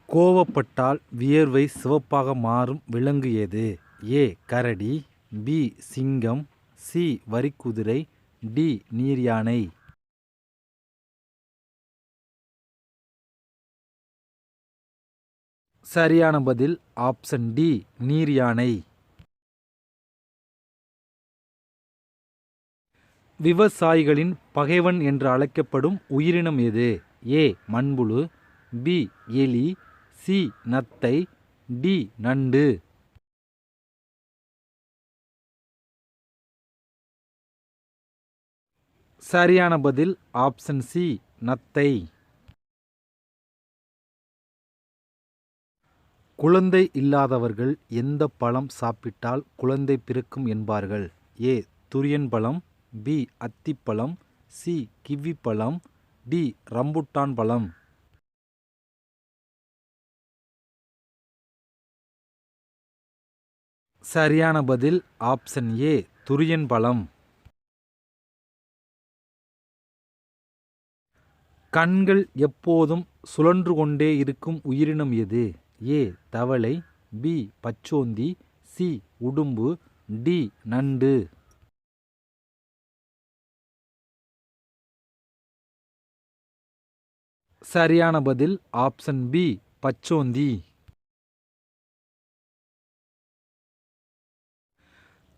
கோவப்பட்டால் வியர்வை சிவப்பாக மாறும் விலங்கு எது? ஏ. கரடி, பி. சிங்கம், சி. வரிக்குதிரை, டி. நீர்யானை. சரியான பதில் ஆப்ஷன் டி. நீர்யானை. விவசாயிகளின் பகைவன் என்று அழைக்கப்படும் உயிரினம் எது? ஏ. மண்புழு, பி. எலி, சி. நத்தை, டி. நண்டு. சரியான பதில் ஆப்ஷன் சி. நத்தை. குழந்தை இல்லாதவர்கள் எந்த பழம் சாப்பிட்டால் குழந்தை பிறக்கும் என்பார்கள்? ஏ. துரியன் பழம், பி. அத்திப்பழம், சி. கிவி பழம், டி. ரம்புட்டான் பழம். சரியான பதில் ஆப்ஷன் ஏ. துரியன் பழம். கண்கள் எப்போதும் சுழன்று கொண்டே இருக்கும் உயிரினம் எது? ஏ. தவளை, பி. பச்சோந்தி, சி. உடும்பு, டி. நண்டு. சரியான பதில் ஆப்ஷன் பி. பச்சோந்தி.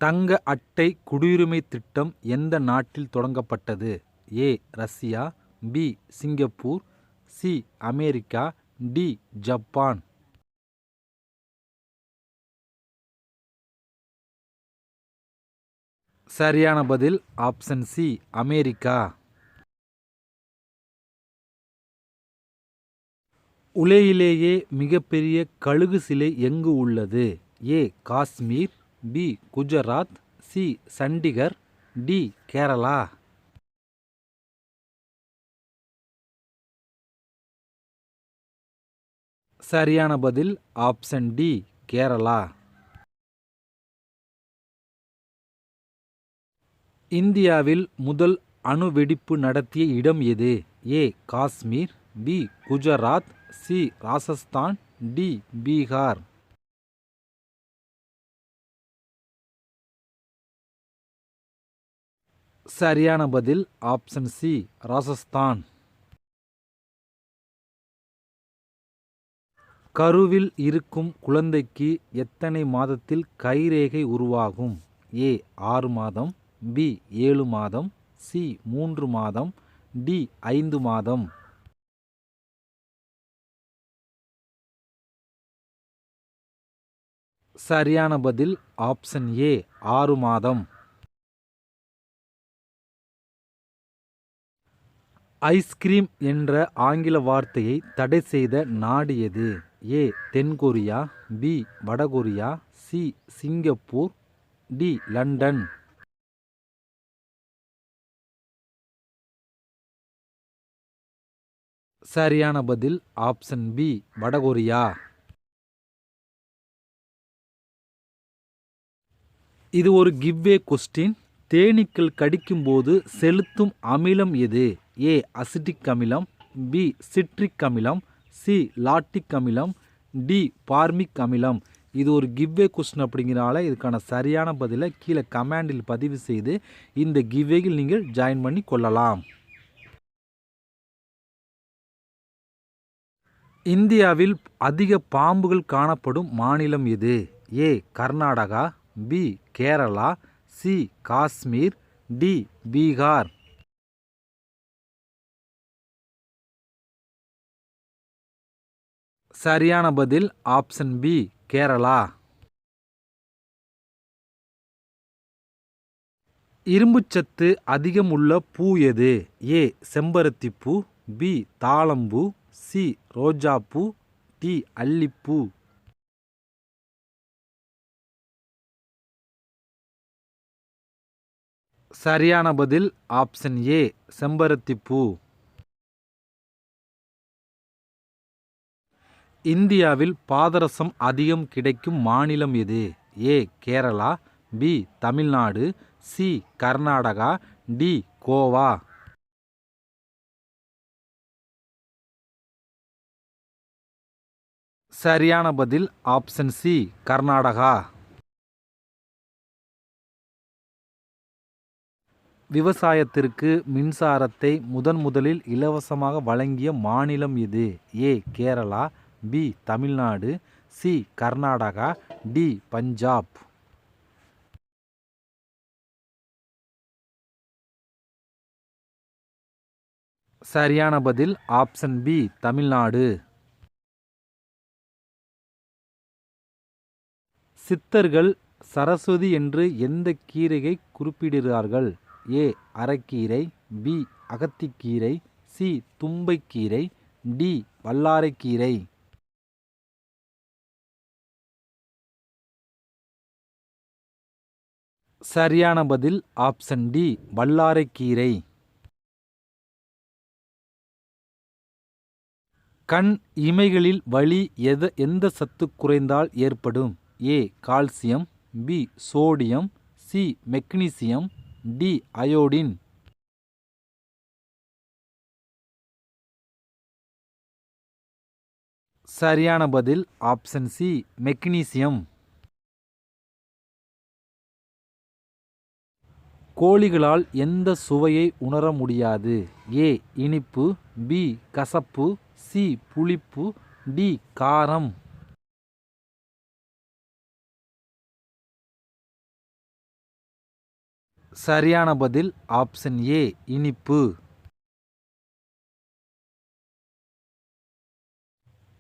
தங்க அட்டை குடியுரிமை திட்டம் எந்த நாட்டில் தொடங்கப்பட்டது? A. Russia, B. Singapore, C. America, D. Japan. சரியான பதில் ஆப்ஷன் சி. அமெரிக்கா. உலகிலேயே மிகப்பெரிய கழுகு சிலை எங்கு உள்ளது? A. Kashmir, B. Gujarat, C. Chandigarh, D. Kerala. சரியான பதில் ஆப்ஷன் டி. கேரளா. இந்தியாவில் முதல் அணு வெடிப்பு நடத்திய இடம் எது? A. Kashmir, B. Gujarat, C. Rajasthan, D. Bihar. சரியான பதில் ஆப்ஷன் சி. ராஜஸ்தான். கருவில் இருக்கும் குழந்தைக்கு எத்தனை மாதத்தில் கைரேகை உருவாகும்? ஏ. 6 மாதம், பி. 7 மாதம், சி. 3 மாதம், டி. 5 மாதம். சரியான பதில் ஆப்ஷன் ஏ. 6 மாதம். ஐஸ்கிரீம் என்ற ஆங்கில வார்த்தையை தடை செய்த நாடு எது? ஏ. தென்கொரியா, பி. வடகொரியா, சி. Singapore, D. லண்டன். சரியான பதில் ஆப்ஷன் பி. வடகொரியா. இது ஒரு கிவ்வே கொஸ்டின். தேனீக்கள் கடிக்கும்போது செலுத்தும் அமிலம் எது? ஏ. அசிட்டிக் அமிலம், பி. சிட்ரிக் அமிலம், சி. லாக்டிக் அமிலம், டி. பார்மிக் அமிலம். இது ஒரு கிவ்வே கொஸ்டின் அப்படிங்கிறனால இதுக்கான சரியான பதிலை கீழே கமெண்டில் பதிவு செய்து இந்த கிவ்வேயில் நீங்கள் ஜாயின் பண்ணி கொள்ளலாம். இந்தியாவில் அதிக பாம்புகள் காணப்படும் மாநிலம் எது? A. Karnataka, B. Kerala, C. Kashmir, D. Bihar. சரியான பதில் ஆப்ஷன் பி. கேரளா. இரும்புச்சத்து அதிகம் உள்ள பூ எது? ஏ. செம்பருத்தி பூ, பி. தாழம்பூ, சி. ரோஜாப்பூ, டி. அல்லிப்பூ. சரியான பதில் ஆப்ஷன் ஏ. செம்பருத்தி பூ. இந்தியாவில் பாதரசம் அதிகம் கிடைக்கும் மாநிலம் எது? A. Kerala, B. Tamil Nadu, C. Karnataka, D. Goa. சரியான பதில் ஆப்ஷன் சி கர்நாடகா. விவசாயத்திற்கு மின்சாரத்தை முதலில் இலவசமாக வழங்கிய மாநிலம் எது? A Kerala, B Tamil Nadu, C Karnataka, D Punjab. சரியான பதில் ஆப்ஷன் பி தமிழ்நாடு. சித்தர்கள் சரஸ்வதி என்று எந்த கீரையை குறிப்பிடுகிறார்கள்? ஏ அரைக்கீரை, பி அகத்திக்கீரை, சி தும்பைக்கீரை, டி வல்லாரைக்கீரை. சரியான பதில் ஆப்ஷன் டி வல்லாரைக்கீரை. கண் இமைகளில் வலி எந்த சத்து குறைந்தால் ஏற்படும்? A calcium, B sodium, C magnesium, D iodine. சரியான பதில் ஆப்ஷன் சி மெக்னீசியம். கோழிகளால் எந்த சுவையை உணர முடியாது? ஏ இனிப்பு, பி கசப்பு, சி புளிப்பு, டி காரம். சரியான பதில் ஆப்ஷன் ஏ இனிப்பு.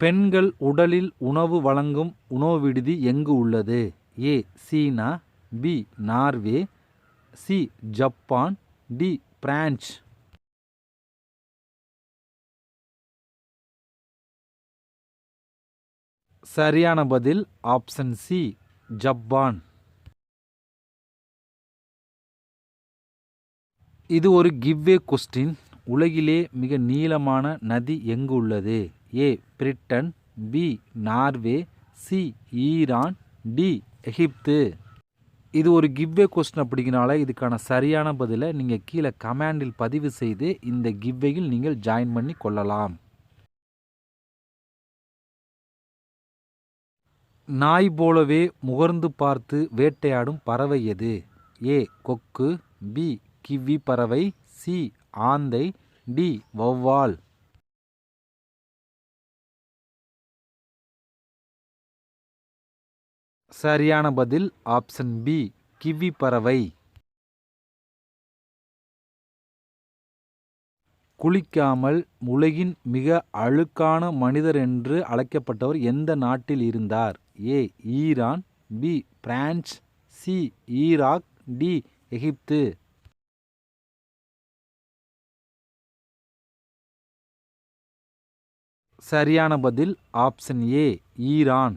பெண்கள் உடலில் உணவு வழங்கும் உணவு விடுதி எங்கு உள்ளது? A China, B Norway, C Japan, D France. சரியான பதில் ஆப்ஷன் சி ஜப்பான். இது ஒரு கிவ்வே கொஸ்டின். உலகிலே மிக நீளமான நதி எங்கு உள்ளது? A Britain, B Norway, C Iran, D Egypt. இது ஒரு கிவ்வே கொஸ்டின் அப்படிங்கிறனால இதுக்கான சரியான பதிலை நீங்கள் கீழே கமெண்டில் பதிவு செய்து இந்த கிவ்வேயில் நீங்கள் ஜாயின் பண்ணி கொள்ளலாம். நாய் போலவே முகர்ந்து பார்த்து வேட்டையாடும் பறவை எது? ஏ கொக்கு, பி கிவி பறவை, சி ஆந்தை, டி வௌவால். சரியான பதில் ஆப்ஷன் பி கிவி பறவை. குளிக்காமல் உலகின் மிக அழுக்கான மனிதர் என்று அழைக்கப்பட்டவர் எந்த நாட்டில் இருந்தார்? A Iran, B France, C Iraq, D Egypt. சரியான பதில் ஆப்ஷன் ஏ ஈரான்.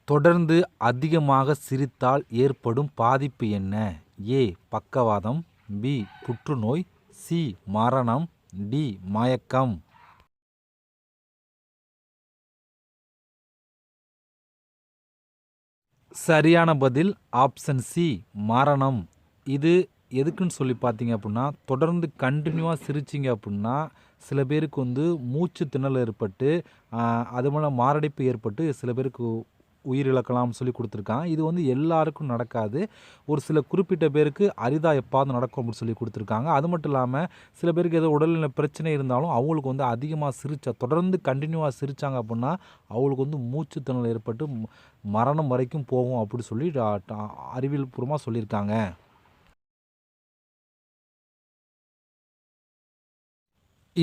தொடர்ந்து அதிகமாக சிரித்தால் ஏற்படும் பாதிப்பு என்ன? ஏ பக்கவாதம், பி புற்றுநோய், சி மரணம், டி மயக்கம். சரியான பதில் ஆப்ஷன் சி மரணம். இது எதுக்குன்னு சொல்லி பார்த்தீங்க அப்படின்னா, தொடர்ந்து கண்டினியூவாக சிரிச்சிங்க அப்படின்னா சில பேருக்கு வந்து மூச்சு திணறல் ஏற்பட்டு அது மூலம் மாரடைப்பு ஏற்பட்டு சில பேருக்கு உயிரிழக்கலாம்னு சொல்லி கொடுத்துருக்காங்க. இது வந்து எல்லாருக்கும் நடக்காது. ஒரு சில குறிப்பிட்ட பேருக்கு அரிதாக எப்பாவது நடக்கும் அப்படின்னு சொல்லி கொடுத்துருக்காங்க. அது மட்டும் இல்லாமல் சில பேருக்கு ஏதோ உடல்நல பிரச்சனை இருந்தாலும் அவங்களுக்கு வந்து அதிகமாக தொடர்ந்து கண்டினியூவாக சிரித்தாங்க அப்படின்னா அவங்களுக்கு வந்து மூச்சு திணறல் ஏற்பட்டு மரணம் வரைக்கும் போகும் அப்படி சொல்லி அறிவியல் பூர்வமாக சொல்லியிருக்காங்க.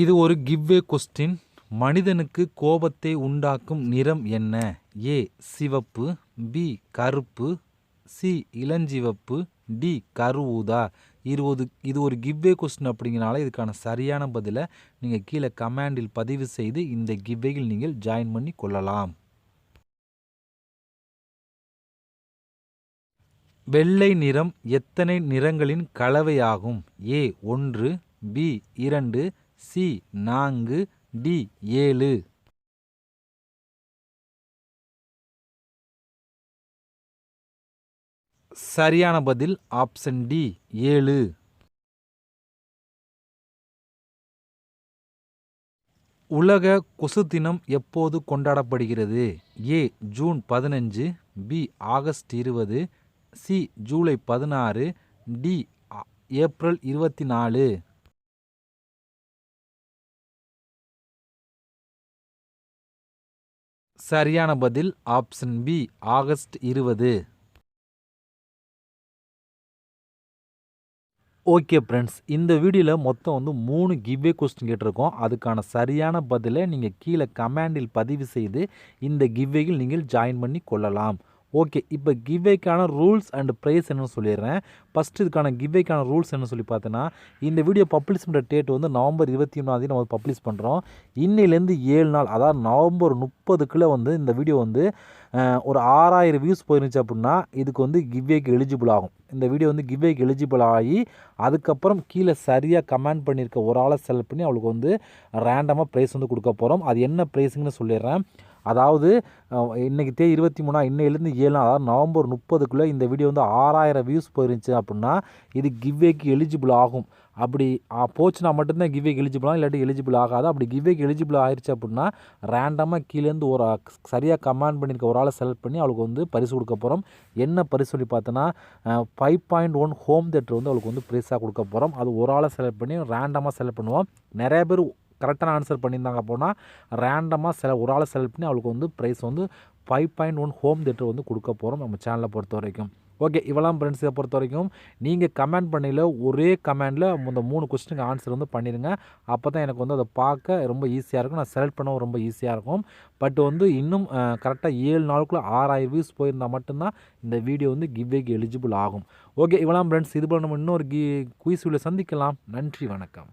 இது ஒரு கிவ்வே கொஸ்டின். மனிதனுக்கு கோபத்தை உண்டாக்கும் நிறம் என்ன? ஏ சிவப்பு, பி கருப்பு, சி இளஞ்சிவப்பு, டி கருஊதா. இது ஒரு கிவ்வே கொஸ்டின் அப்படிங்கிறனால இதுக்கான சரியான பதிலை நீங்கள் கீழே கமெண்டில் பதிவு செய்து இந்த கிவ்வேயில் நீங்கள் ஜாயின் பண்ணி கொள்ளலாம். வெள்ளை நிறம் எத்தனை நிறங்களின் கலவையாகும்? ஏ 1, பி 2, சி 4, டி 7. சரியான பதில் ஆப்ஷன் டி 7. உலக கொசு தினம் எப்போது கொண்டாடப்படுகிறது? A June 15, B August 20, C July 16, D April 24. சரியான பதில் option B August 20. Okay friends, இந்த வீடியோவில் மொத்தம் வந்து 3 கிவ்வே கொஸ்டின் கேட்டிருக்கோம். அதுக்கான சரியான பதிலை நீங்கள் கீழே கமெண்டில் பதிவு செய்து இந்த கிவ்வேயில் நீங்கள் ஜாயின் பண்ணி கொள்ளலாம். ஓகே, இப்போ கிவ்வேக்கான ரூல்ஸ் அண்ட் ப்ரைஸ் என்னன்னு சொல்லிடுறேன். ஃபஸ்ட்டு இதுக்கான கிவ்வேக்கான ரூல்ஸ் என்ன சொல்லி பார்த்தோன்னா, இந்த வீடியோ பப்ளிஷ் பண்ணுற டேட் வந்து நவம்பர் 23 நம்ம பப்ளிஷ் பண்ணுறோம். இன்னிலேருந்து 7 நாள், அதாவது நவம்பர் 30க்குள்ளே வந்து இந்த வீடியோ வந்து ஒரு 6000 வியூஸ் போயிருந்துச்சு அப்படின்னா இதுக்கு வந்து கிவ்வேக்கு எலிஜிபிள் ஆகும். இந்த வீடியோ வந்து கிவ்வேக்கு எலிஜிபிள் ஆகி அதுக்கப்புறம் கீழே சரியாக கமெண்ட் பண்ணியிருக்க ஒரு ஆளை செலக்ட் பண்ணி அவளுக்கு வந்து ரேண்டமாக ப்ரைஸ் வந்து கொடுக்க போகிறோம். அது என்ன ப்ரைஸுங்கன்னு சொல்லிடுறேன். அதாவது இன்றைக்கி 23 இன்னையிலேருந்து 7 நாள், அதாவது நவம்பர் 30க்குள்ளே இந்த வீடியோ வந்து 6000 வியூஸ் போயிருந்துச்சு அப்படின்னா இது கிவ்வேக்கு எலிஜிபிள் ஆகும். அப்படி போச்சுன்னா மட்டும்தான் கிவ்வேக்கு எலிஜிபிள் ஆகும், இல்லாட்டி எலிஜிபிள் ஆகாது. அப்படி கிவ்வேக்கு எலிஜிபிள் ஆயிடுச்சு அப்படின்னா ரேண்டமாக கீழேருந்து ஒரு சரியாக கமெண்ட் பண்ணியிருக்க ஒரு ஆளை செலக்ட் பண்ணி அவளுக்கு வந்து பரிசு கொடுக்க போகிறோம். என்ன பரிசு சொல்லி பார்த்தோன்னா 5.1 ஹோம் தியேட்டர் வந்து அவளுக்கு வந்து ப்ரைஸாக கொடுக்க போகிறோம். அது ஒரு ஆளை செலக்ட் பண்ணி ரேண்டமாக செலக்ட் பண்ணுவோம். நிறைய பேர் கரெக்டான ஆன்சர் பண்ணியிருந்தாங்க அப்படின்னா ரேண்டமாக ஒரு ஆளை செலக்ட் பண்ணி அவளுக்கு வந்து ப்ரைஸ் வந்து 5.1 ஹோம் தியேட்டர் வந்து கொடுக்க போகிறோம் நம்ம சேனலை பொறுத்த வரைக்கும். ஓகே, இவெல்லாம் ஃப்ரெண்ட்ஸ் இதை பொறுத்த வரைக்கும் நீங்கள் கமெண்ட் பண்ணல ஒரே கமெண்டில் இந்த 3 கொஸ்டினுக்கு ஆன்சர் வந்து பண்ணிடுங்க. அப்போ தான் எனக்கு வந்து அதை பார்க்க ரொம்ப ஈஸியாக இருக்கும், நான் செலக்ட் பண்ணவும் ரொம்ப ஈஸியாக இருக்கும். பட் வந்து இன்னும் கரெக்டாக 7 நாளுக்குள்ளே 6000 வியூஸ் போயிருந்தால் மட்டும்தான் இந்த வீடியோ வந்து கிவ்வேக்கு எலிஜிபிள் ஆகும். ஓகே, இவெல்லாம் ஃப்ரெண்ட்ஸ் இது போல் நம்ம இன்னொரு குயிஸ் வீடியோ சந்திக்கலாம். நன்றி, வணக்கம்.